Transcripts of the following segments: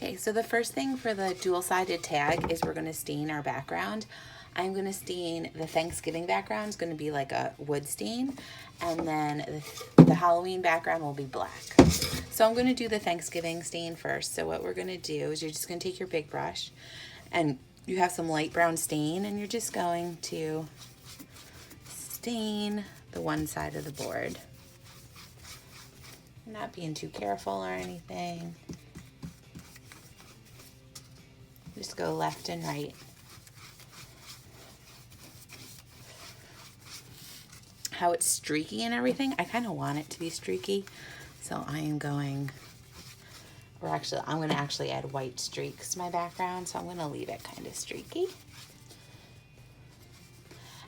Okay, so the first thing for the dual-sided tag is we're going to stain our background. I'm going to stain the Thanksgiving background. It's going to be like a wood stain, and then the Halloween background will be black. So I'm going to do the Thanksgiving stain first. So what we're going to do is you're just going to take your big brush, and you have some light brown stain, and you're just going to stain the one side of the board. You're not being too careful or anything. Just go left and right. How it's streaky and everything, I kind of want it to be streaky. So I am going, I'm going to actually add white streaks to my background. So I'm going to leave it kind of streaky.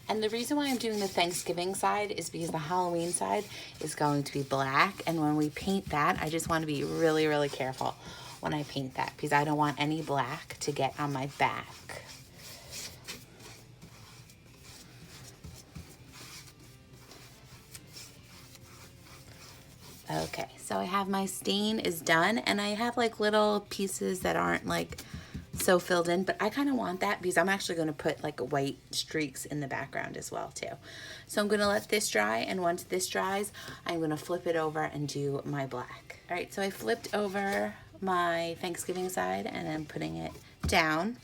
And the reason why I'm doing the Thanksgiving side is because the Halloween side is going to be black. And when we paint that, I just want to be really, really careful when I paint that because I don't want any black to get on my back. Okay, so I have my stain is done, and I have like little pieces that aren't like so filled in, but I kind of want that because I'm actually going to put like white streaks in the background as well too. So I'm going to let this dry, and once this dries, I'm going to flip it over and do my black. All right, so I flipped over my Thanksgiving side and I'm putting it down.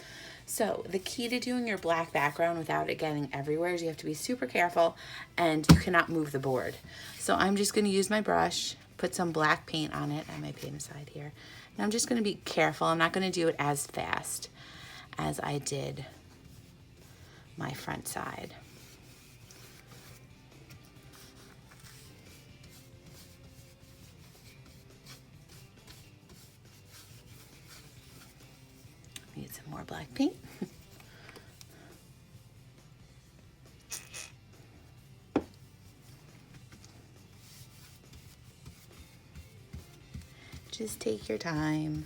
So the key to doing your black background without it getting everywhere is you have to be super careful, and you cannot move the board. So I'm just going to use my brush, put some black paint on it. I might paint aside here. And I'm just going to be careful. I'm not going to do it as fast as I did my front side. Need some more black paint. Just take your time.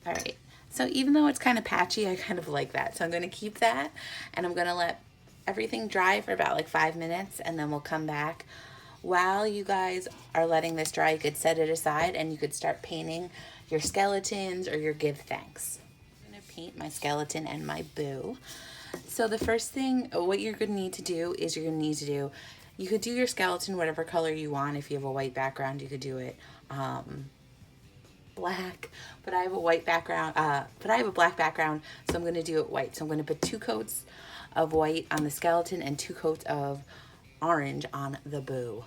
All right, so even though it's kind of patchy, I kind of like that. So I'm going to keep that, and I'm going to let everything dry for about like 5 minutes, and then we'll come back. While you guys are letting this dry, you could set it aside and you could start painting your skeletons or your give thanks. I'm going to paint my skeleton and my boo. So the first thing, what you're going to need to do is you could do your skeleton whatever color you want. If you have a white background, you could do it black, but I have a white background, but I have a black background, so I'm going to do it white. So I'm going to put 2 coats of white on the skeleton and 2 coats of orange on the boo.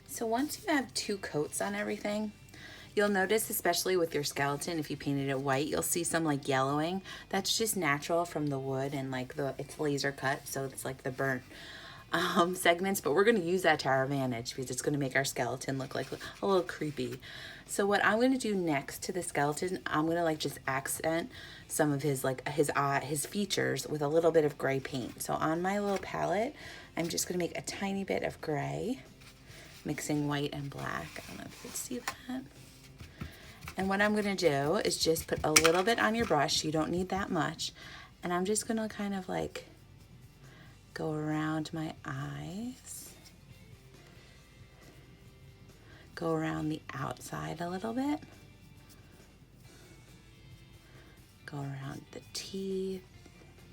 So once you have 2 coats on everything, you'll notice, especially with your skeleton, if you painted it white, you'll see some like yellowing. That's just natural from the wood and like it's laser cut, so it's like the burnt segments, but we're going to use that to our advantage because it's going to make our skeleton look like a little creepy. So what I'm going to do next to the skeleton, I'm going to like just accent some of his like his features with a little bit of gray paint. So on my little palette, I'm just going to make a tiny bit of gray, mixing white and black. I don't know if you can see that. And what I'm going to do is just put a little bit on your brush. You don't need that much. And I'm just going to kind of like go around my eyes, go around the outside a little bit, go around the teeth,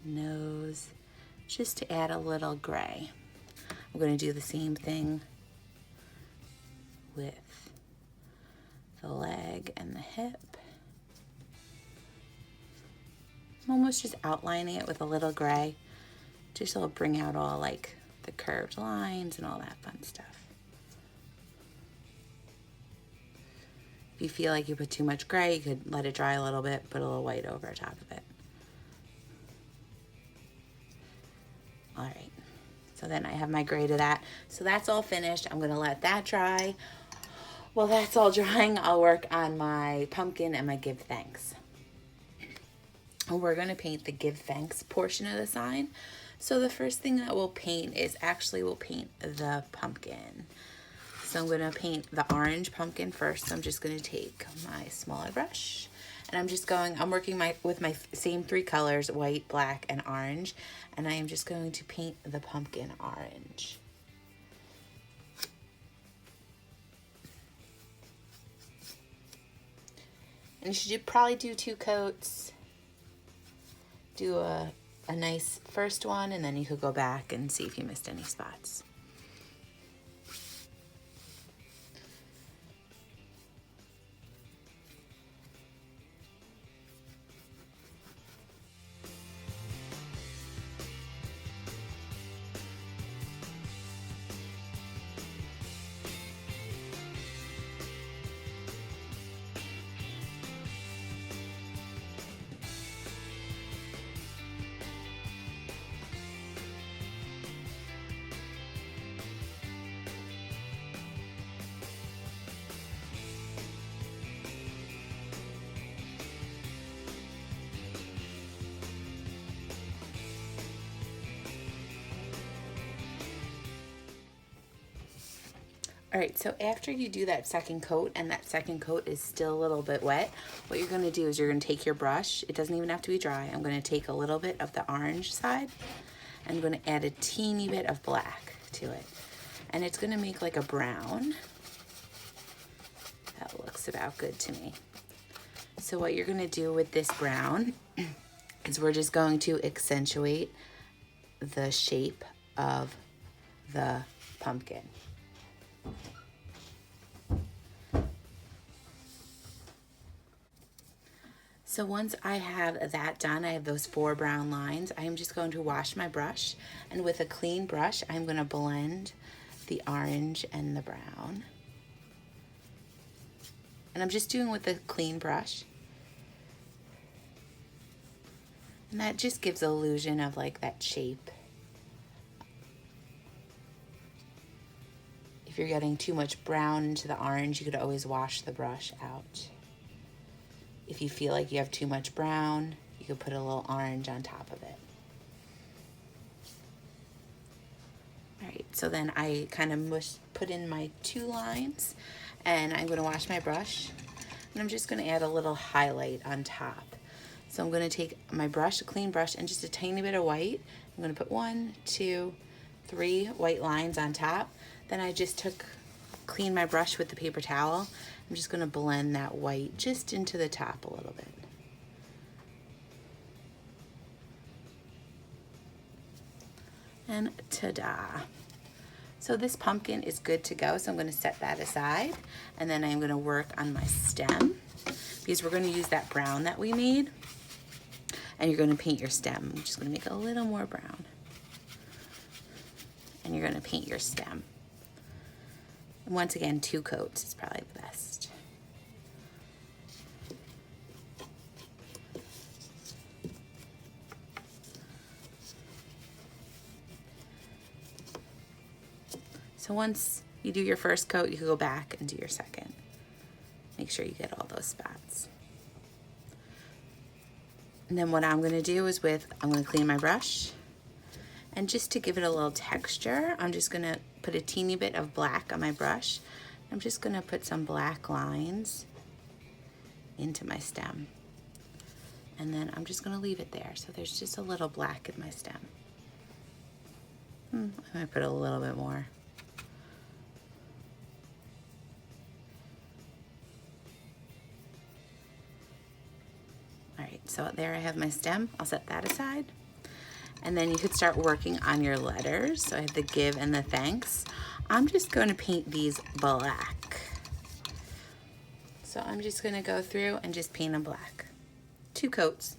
nose, just to add a little gray. I'm going to do the same thing with the leg and the hip. I'm almost just outlining it with a little gray, just so it'll bring out all like the curved lines and all that fun stuff. If you feel like you put too much gray, you could let it dry a little bit, put a little white over top of it. All right, so then I have my gray to that. So that's all finished. I'm gonna let that dry. While that's all drying, I'll work on my pumpkin and my give thanks. We're gonna paint the give thanks portion of the sign. So the first thing that we'll paint is we'll paint the pumpkin. So I'm gonna paint the orange pumpkin first. So I'm just gonna take my smaller brush and I'm working with my same 3 colors, white, black, and orange. And I am just going to paint the pumpkin orange. And you should probably do 2 coats. Do a nice first one, and then you could go back and see if you missed any spots. All right, so after you do that second coat and that second coat is still a little bit wet, what you're gonna do is you're gonna take your brush. It doesn't even have to be dry. I'm gonna take a little bit of the orange side and I'm gonna add a teeny bit of black to it. And it's gonna make like a brown. That looks about good to me. So what you're gonna do with this brown is we're just going to accentuate the shape of the pumpkin. So once I have that done, I have those 4 brown lines, I am just going to wash my brush, and with a clean brush, I'm going to blend the orange and the brown. And I'm just doing with a clean brush. And that just gives an illusion of like that shape. If you're getting too much brown into the orange, you could always wash the brush out. If you feel like you have too much brown, you could put a little orange on top of it. All right, so then I kind of put in my 2 lines, and I'm gonna wash my brush, and I'm just gonna add a little highlight on top. So I'm gonna take my brush, a clean brush, and just a tiny bit of white. I'm gonna put 1, 2, 3 white lines on top. Then I just clean my brush with the paper towel. I'm just gonna blend that white just into the top a little bit. And ta-da. So this pumpkin is good to go, so I'm gonna set that aside, and then I'm gonna work on my stem, because we're gonna use that brown that we made, and you're gonna paint your stem. I'm just gonna make it a little more brown. And you're gonna paint your stem. And once again, 2 coats is probably the best. So once you do your first coat, you can go back and do your second. Make sure you get all those spots. And then what I'm gonna do is I'm gonna clean my brush, and just to give it a little texture, I'm just gonna put a teeny bit of black on my brush. I'm just gonna put some black lines into my stem. And then I'm just gonna leave it there. So there's just a little black in my stem. I might put a little bit more. All right, so there I have my stem. I'll set that aside. And then you could start working on your letters. So I have the give and the thanks. I'm just going to paint these black. So I'm just gonna go through and just paint them black. 2 coats.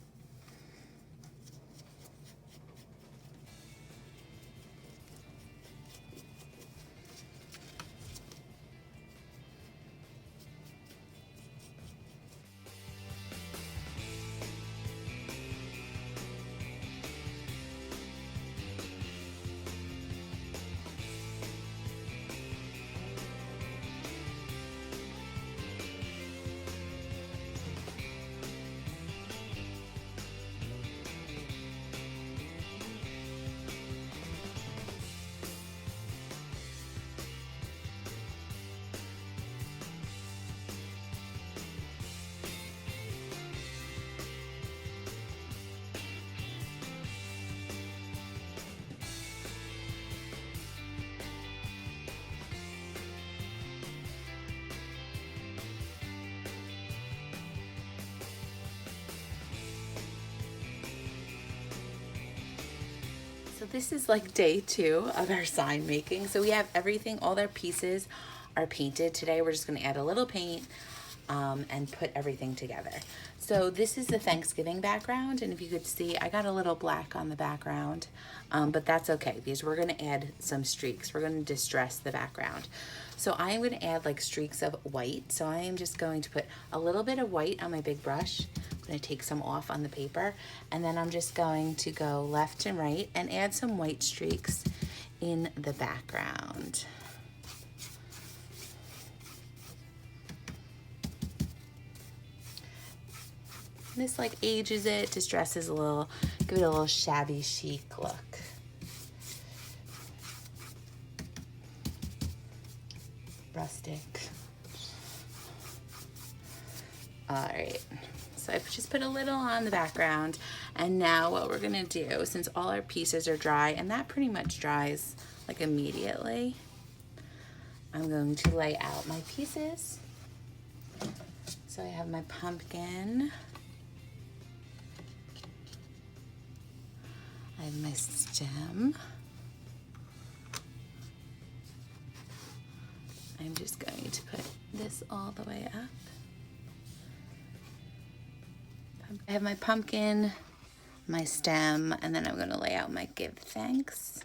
So this is like day 2 of our sign making. So we have everything, all their pieces are painted. Today we're just gonna add a little paint and put everything together. So this is the Thanksgiving background, and if you could see, I got a little black on the background, but that's okay because we're gonna add some streaks. We're gonna distress the background. So I am gonna add like streaks of white. So I am just going to put a little bit of white on my big brush. I'm gonna take some off on the paper, and then I'm just going to go left and right and add some white streaks in the background. This like ages it, distresses a little, give it a little shabby chic look. Rustic. All right, so I've just put a little on the background, and now what we're gonna do, since all our pieces are dry, and that pretty much dries like immediately, I'm going to lay out my pieces. So I have my pumpkin. I have my stem. I'm just going to put this all the way up. I have my pumpkin, my stem, and then I'm going to lay out my give thanks.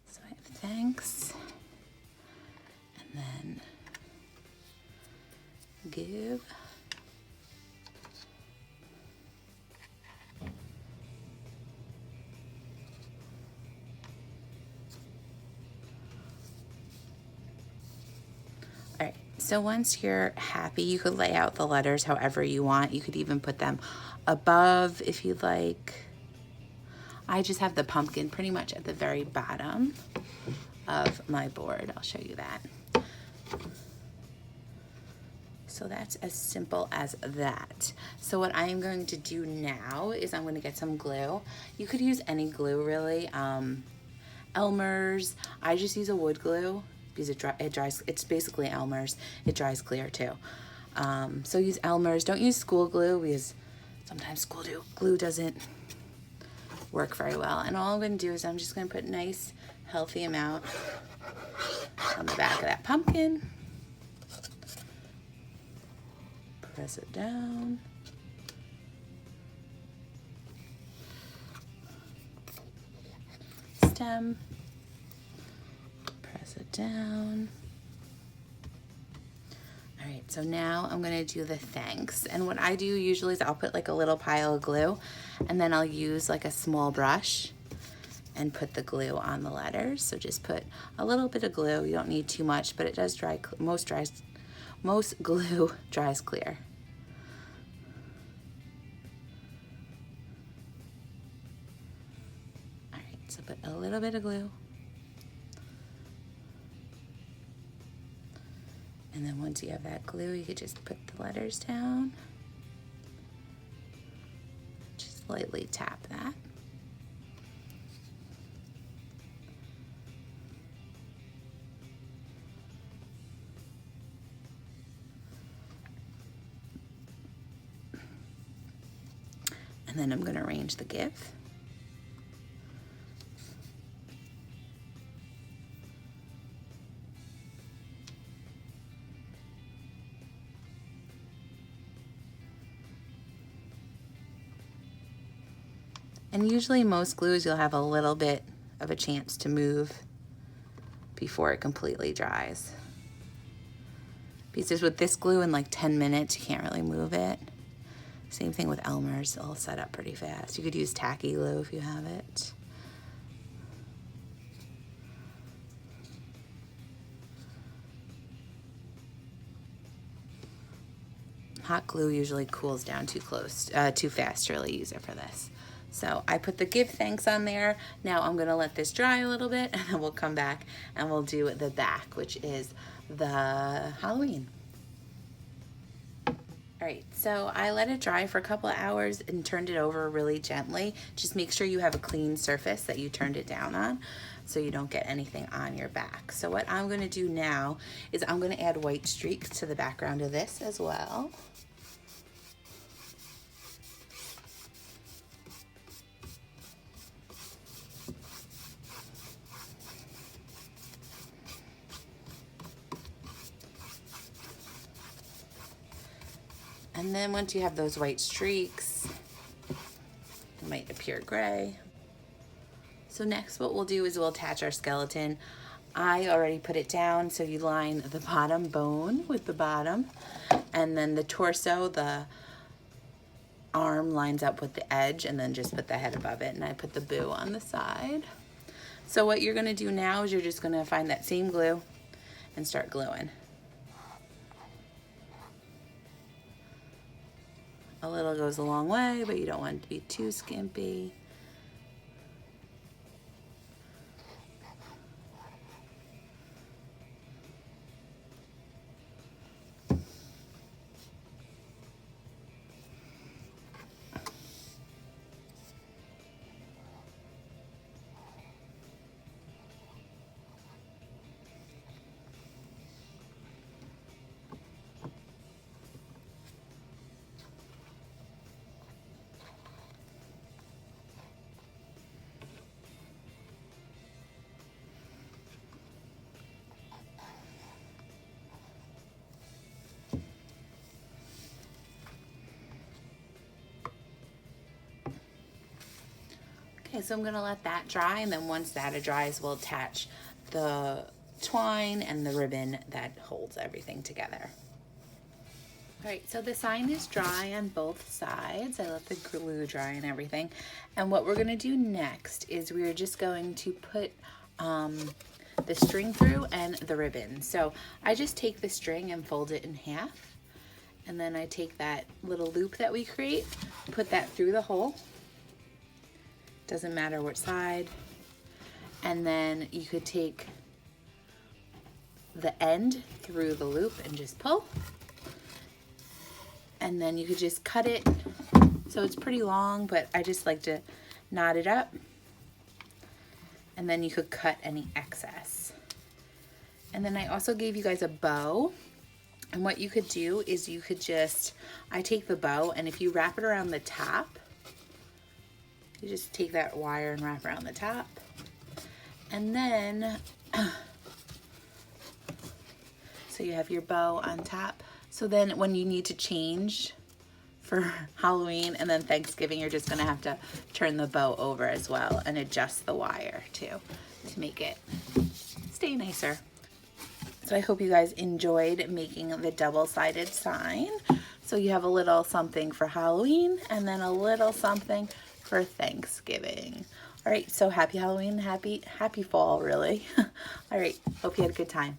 So I have thanks, and then give. All right, so once you're happy, you could lay out the letters however you want. You could even put them above if you'd like. I just have the pumpkin pretty much at the very bottom of my board. I'll show you that. So that's as simple as that. So what I am going to do now is I'm going to get some glue. You could use any glue really. Elmer's. I just use a wood glue because it dries. It's basically Elmer's. It dries clear too. So use Elmer's. Don't use school glue because sometimes school glue doesn't work very well. And all I'm going to do is I'm just going to put a nice healthy amount on the back of that pumpkin. Press it down. Stem. Press it down. All right, so now I'm gonna do the thanks. And what I do usually is I'll put like a little pile of glue, and then I'll use like a small brush and put the glue on the letters. So just put a little bit of glue. You don't need too much, but it does dry. Most glue dries clear. All right, so put a little bit of glue. And then once you have that glue, you could just put the letters down. Just lightly tap that. And then I'm going to arrange the give. And usually most glues you'll have a little bit of a chance to move before it completely dries. Because with this glue in like 10 minutes, you can't really move it. Same thing with Elmer's, it'll set up pretty fast. You could use tacky glue if you have it. Hot glue usually cools down too fast to really use it for this. So I put the give thanks on there. Now I'm gonna let this dry a little bit and then we'll come back and we'll do the back, which is the Halloween. All right, so I let it dry for a couple of hours and turned it over really gently. Just make sure you have a clean surface that you turned it down on so you don't get anything on your back. So what I'm gonna do now is I'm gonna add white streaks to the background of this as well. And then once you have those white streaks, it might appear gray. So next what we'll do is we'll attach our skeleton. I already put it down, so you line the bottom bone with the bottom, and then the torso, the arm lines up with the edge, and then just put the head above it, and I put the boo on the side. So what you're gonna do now is you're just gonna find that same glue and start gluing. A little goes a long way, but you don't want it to be too skimpy. Okay, so I'm gonna let that dry, and then once that dries, we'll attach the twine and the ribbon that holds everything together. All right, so the sign is dry on both sides. I let the glue dry and everything. And what we're gonna do next is we're just going to put the string through and the ribbon. So I just take the string and fold it in half. And then I take that little loop that we create, put that through the hole. Doesn't matter which side. And then you could take the end through the loop and just pull. And then you could just cut it. So it's pretty long, but I just like to knot it up. And then you could cut any excess. And then I also gave you guys a bow. And what you could do is you could just, I take the bow, and if you wrap it around the top, you just take that wire and wrap around the top. And then, so you have your bow on top. So then when you need to change for Halloween and then Thanksgiving, you're just gonna have to turn the bow over as well and adjust the wire too to make it stay nicer. So I hope you guys enjoyed making the double-sided sign. So you have a little something for Halloween and then a little something for Thanksgiving. All right, so happy Halloween, happy fall, really. All right, hope you had a good time.